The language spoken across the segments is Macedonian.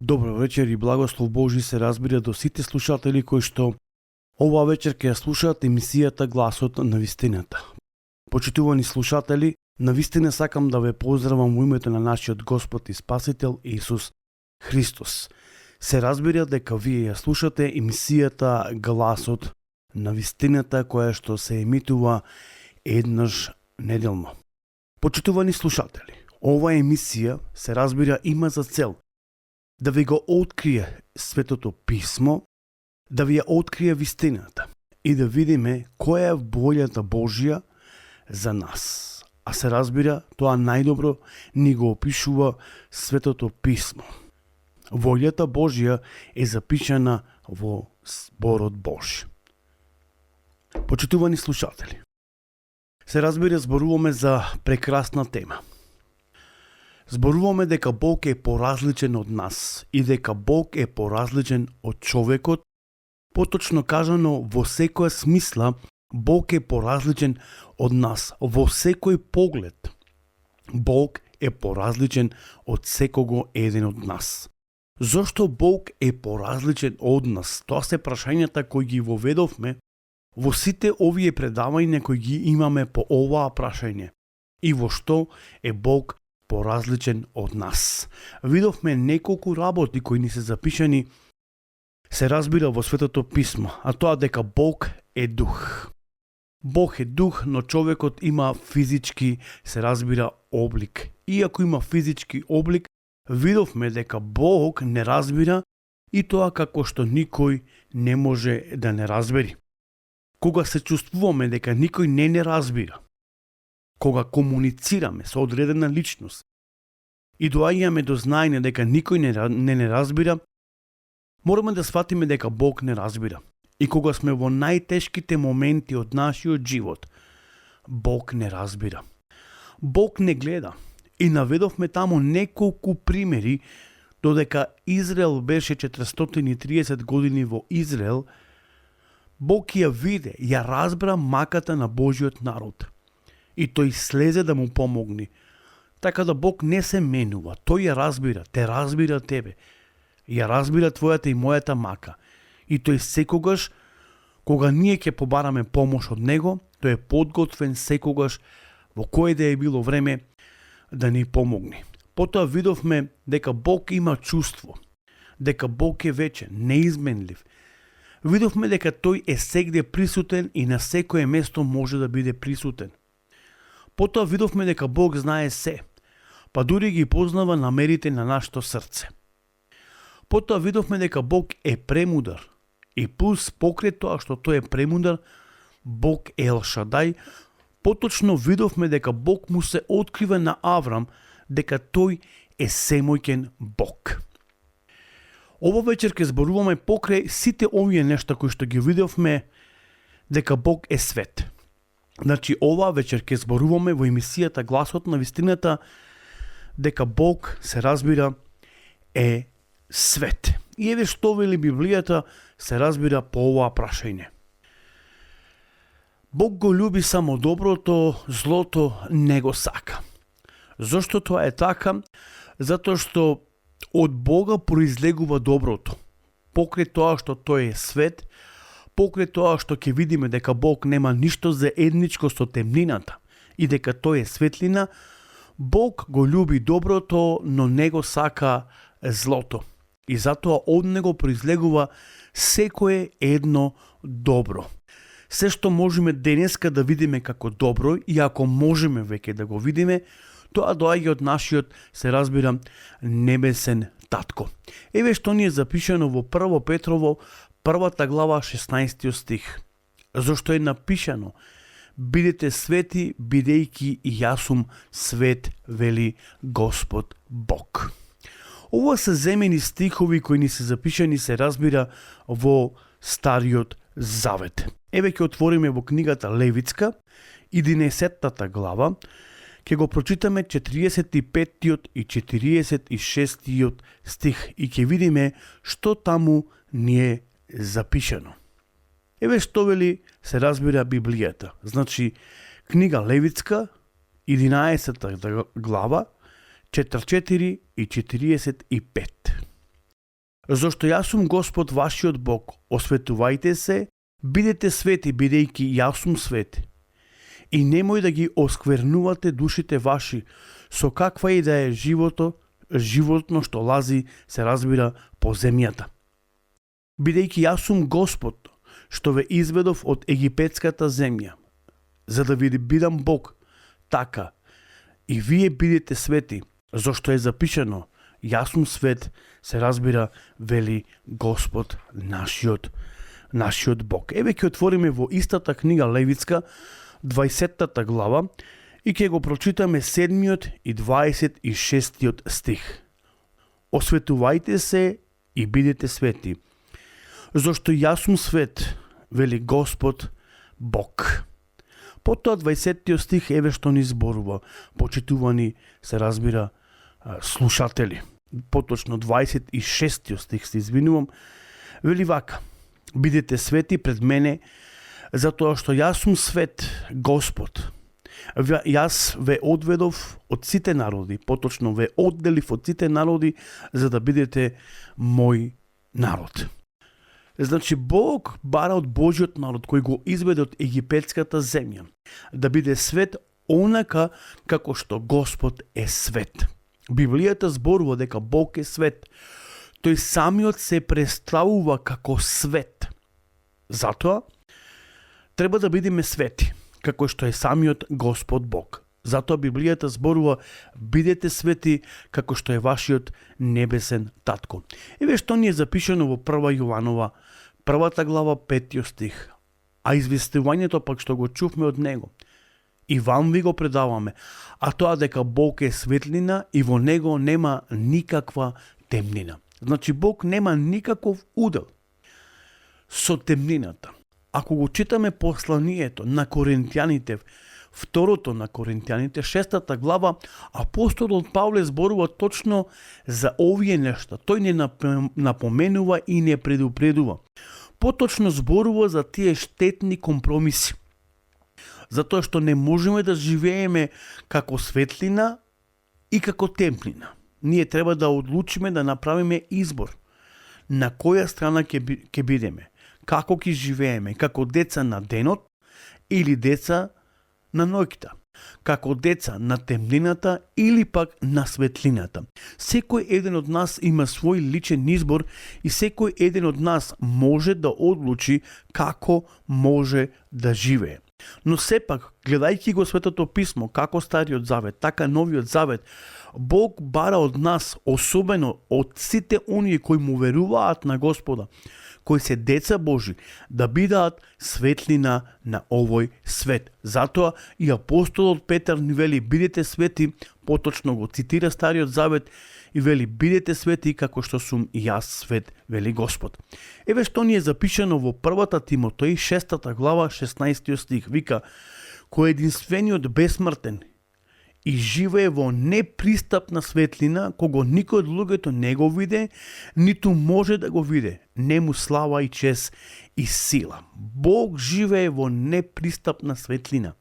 Добро вечер и благослов Божи се разбира до сите слушатели кои што оваа вечер ќе слушаат емисијата Гласот на вистината. Почитувани слушатели, навистина сакам да ве поздравам во името на нашиот Господ и Спасител Исус Христос. Се разбира дека вие ја слушате емисијата Гласот на вистината која што се емитува еднаш неделно. Почитувани слушатели, оваа емисија се разбира има за цел да ви го открие Светото Писмо, да ви ја открие вистината и да видиме која е волјата Божја за нас. А се разбира, тоа најдобро ни го опишува Светото Писмо. Волјата Божја е запишана во Зборот Божј. Почитувани слушатели, се разбира, зборуваме за прекрасна тема. Зборуваме дека Бог е поразличен од нас и дека Бог е поразличен од човекот. Поточно кажано, во секоја смисла, Бог е поразличен од нас. Во секој поглед, Бог е поразличен од секого еден од нас. Зошто Бог е поразличен од нас? Тоа се прашањата кои ги воведовме во сите овие предавања кои ги имаме по оваа прашање. И во што е Бог поразличен од нас. Видовме неколку работи кои ни се запишани, се разбира во Светото Писмо, а тоа дека Бог е дух. Бог е дух, но човекот има физички, се разбира, облик. Иако има физички облик, видовме дека Бог не разбира и тоа како што никој не може да не разбери. Кога се чувствуваме дека никој не разбира, кога комуницираме со одредена личност и доаѓаме до знаење дека никој не разбира, мораме да сватиме дека Бог не разбира. И кога сме во најтешките моменти од нашиот живот, Бог не разбира. Бог не гледа. И наведовме таму неколку примери додека Израел беше 430 години во Израел, Бог ја виде, ја разбра маката на Божиот народ. И тој слезе да му помогне. Така да Бог не се менува. Тој ја разбира, те разбира тебе. Ја разбира твојата и мојата мака. И тој секогаш, кога ние ќе побараме помош од него, тој е подготвен секогаш во кое да е било време да ни помогне. Потоа видовме дека Бог има чувство, дека Бог е вечен, неизменлив. Видовме дека тој е сегде присутен и на секое место може да биде присутен. Потоа видовме дека Бог знае се, па дури ги познава намерите на нашето срце. Потоа видовме дека Бог е премудар и плюс покрај тоа што тој е премудар, Бог е Ел Шадај. Поточно видовме дека Бог му се открива на Аврам дека тој е семојкен Бог. Ова вечер ќе зборуваме покрај сите овие нешта кои што ги видовме дека Бог е свет. Значи, ова вечер ќе зборуваме во емисијата Гласот на вистината дека Бог, се разбира, е свет. И еве што вели Библијата, се разбира, по оваа прашање. Бог го љуби само доброто, злото не го сака. Зошто тоа е така? Затоа што од Бога произлегува доброто. Покрај тоа што тој е свет, покрај тоа што ќе видиме дека Бог нема ништо заедничко со темнината и дека тој е светлина, Бог го љуби доброто, но не го сака злото. И затоа од него произлегува секое едно добро. Се што можеме денеска да видиме како добро, и ако можеме веќе да го видиме, тоа доаѓа од нашиот, се разбира, небесен татко. Еве што ни е запишано во 1 Петрово, 1 глава, 16 стих. Зошто е напишано: бидете свети, бидејќи и јас сум свет, вели Господ Бог. Ова се земени стихови кои ни се запишани, се разбира, во Стариот Завет. Еве ќе отвориме во книгата Левитска, 11 глава, ќе го прочитаме 45 и 46 стих и ќе видиме што таму ни е запишано. Еве што вели, се разбира, Библијата. Значи, книга Левитска, 11 глава, 44 и 45. Зошто јас сум Господ вашиот Бог, осветувајте се, бидете свети, бидејќи јас сум свет. И немој да ги осквернувате душите ваши со каква и да е животно што лази, се разбира, по земјата. Бидејќи јас сум Господ, што ве изведов од египетската земја, за да ви бидам Бог, така и вие бидете свети, зашто е запишано, јас сум свет, се разбира, вели Господ нашиот Бог. Еве ќе отвориме во истата книга Левитска, 20 глава, и ќе го прочитаме 7 и 26 стих. Осветувајте се и бидете свети, зашто јас сум свет, вели Господ Бог. Потоа 20 стих еве што ни зборува, почитувани, се разбира, слушатели. Поточно 26 стих се извинувам, вели вака: бидете свети пред мене, затоа што јас сум свет, Господ. Јас ве одведов од сите народи, поточно ве одделив од сите народи, за да бидете мој народ. Значи, Бог бара од Божиот народ, кој го изведе од египетската земја, да биде свет онака како што Господ е свет. Библијата зборува дека Бог е свет. Тој самиот се представува како свет. Затоа, треба да бидеме свети, како што е самиот Господ Бог. Затоа Библијата зборува: бидете свети, како што е вашиот небесен татко. Еве што ни е запишано во 1 Јованова, 1 глава, 5 стих. А известувањето пак што го чувме од него, и вам ви го предаваме, а тоа дека Бог е светлина и во него нема никаква темнина. Значи, Бог нема никаков удел со темнината. Ако го читаме посланието на Коринтијаните, второто на Коринтијаните, 6 глава, апостолот Павле зборува точно за овие нешта. Тој не напоменува и не предупредува. Поточно зборува за тие штетни компромиси. Затоа што не можеме да живееме како светлина и како темнина. Ние треба да одлучиме да направиме избор. На која страна ќе бидеме? Како ќе живееме? Како деца на денот или деца на ноќта? Како деца на темнината или пак на светлината? Секој еден од нас има свој личен избор и секој еден од нас може да одлучи како може да живее. Но сепак, гледајќи го Светото писмо, како Стариот Завет, така Новиот Завет, Бог бара од нас, особено од сите оние кои му веруваат на Господа, кои се деца Божи, да бидат светлина на овој свет. Затоа и апостолот Петар ни вели: бидете свети, поточно го цитира Стариот Завет и вели: бидете свети како што сум и јас свет, вели Господ. Еве што ни е запишано во 1 Тимотеј, 6 глава, 16 стих. Вика: кој единствениот бесмртен и живее во непристапна светлина, кого никој од луѓето не го виде, ниту може да го виде, нему слава и чест и сила. Бог живее во непристапна светлина.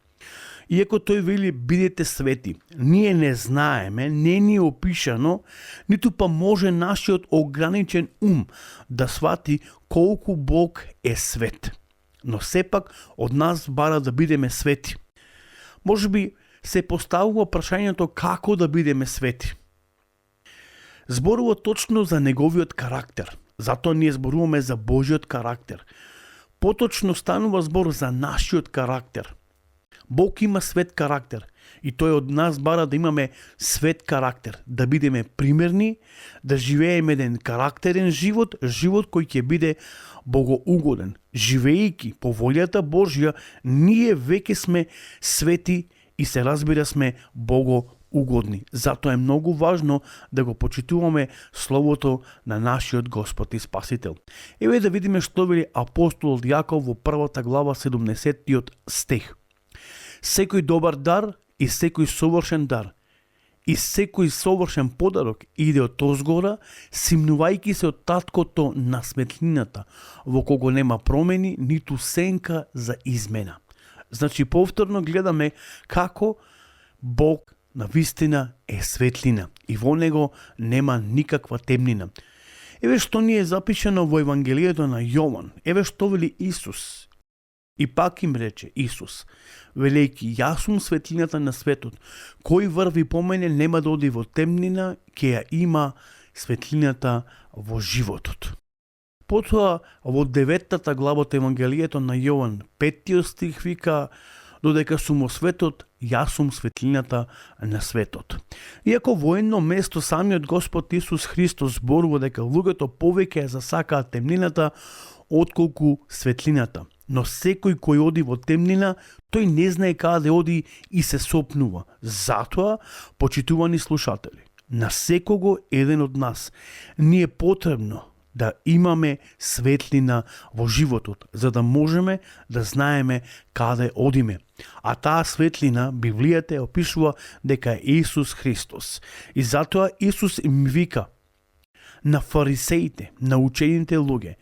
Иако тој вели: бидете свети, ние не знаеме, не ни е опишано, ниту па може нашиот ограничен ум да свати колку Бог е свет. Но сепак од нас бара да бидеме свети. Можеби се поставува прашањето како да бидеме свети. Зборува точно за неговиот карактер. Затоа ние зборуваме за Божиот карактер. Поточно станува збор за нашиот карактер. Бог има свет карактер и тој од нас бара да имаме свет карактер, да бидеме примерни, да живееме еден карактерен живот, живот кој ќе биде богоугоден. Живејќи по волјата Божја, ние веќе сме свети и се разбира сме богоугодни. Затоа е многу важно да го почитуваме словото на нашиот Господ и Спасител. Еве да видиме што вели апостолот Јаков во 1 глава 70 стих. Секој добар дар и секој совршен дар и секој совршен подарок иде од озгора, симнувајќи се од таткото на светлината, во кого нема промени, ниту сенка за измена. Значи, повторно гледаме како Бог на вистина е светлина и во него нема никаква темнина. Еве што ни е запишано во Евангелието на Јован. Еве што вели Исус. И пак им рече Исус, велејќи јас сум светлината на светот, кој врви по мене нема да оди во темнина, ќе ја има светлината во животот. Потоа во 9 глава од Евангелието на Јован, 5 стих вика, додека сум во светот, јас сум светлината на светот. Иако во едно место самиот Господ Исус Христос зборува дека луѓето повеќе ја засакаат темнината отколку светлината. Но секој кој оди во темнина, тој не знае каде оди и се сопнува. Затоа, почитувани слушатели, на секого еден од нас ни е потребно да имаме светлина во животот, за да можеме да знаеме каде одиме. А таа светлина, Библијата ја опишува дека е Исус Христос. И затоа Исус им вика на фарисеите, на учените луѓе,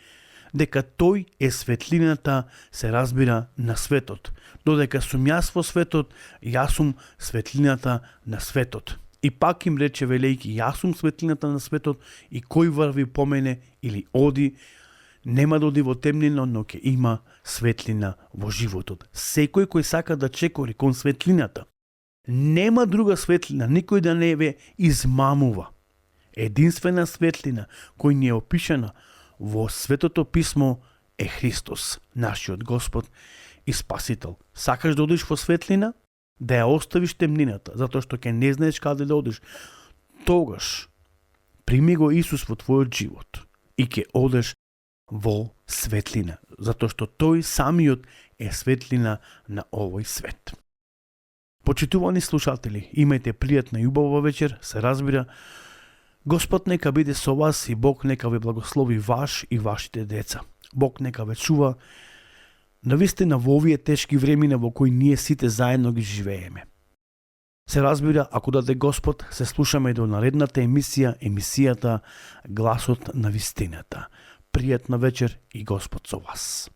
дека тој е светлината, се разбира, на светот. Додека сум јас во светот, јас сум светлината на светот. И пак им рече велејќи јас сум светлината на светот и кој врви по мене или оди, нема да оди во темнина, но ќе има светлина во животот. Секој кој сака да чекори кон светлината, нема друга светлина, никој да не ве измамува. Единствена светлина кој ни е опишана во Светото писмо е Христос, нашиот Господ и Спасител. Сакаш да одиш во светлина? Да ја оставиш темнината, затоа што ќе не знаеш каде да одиш. Тогаш прими го Исус во твојот живот и ќе одеш во светлина, затоа што тој самиот е светлина на овој свет. Почитувани слушатели, имајте пријатна и убава вечер, се разбира. Господ нека биде со вас и Бог нека ве благослови ваш и вашите деца. Бог нека ве чува навистина во овие тешки времена во кои ние сите заедно ги живееме. Се разбира, ако даде Господ, се слушаме до наредната емисијата Гласот на вистината. Пријатна вечер и Господ со вас.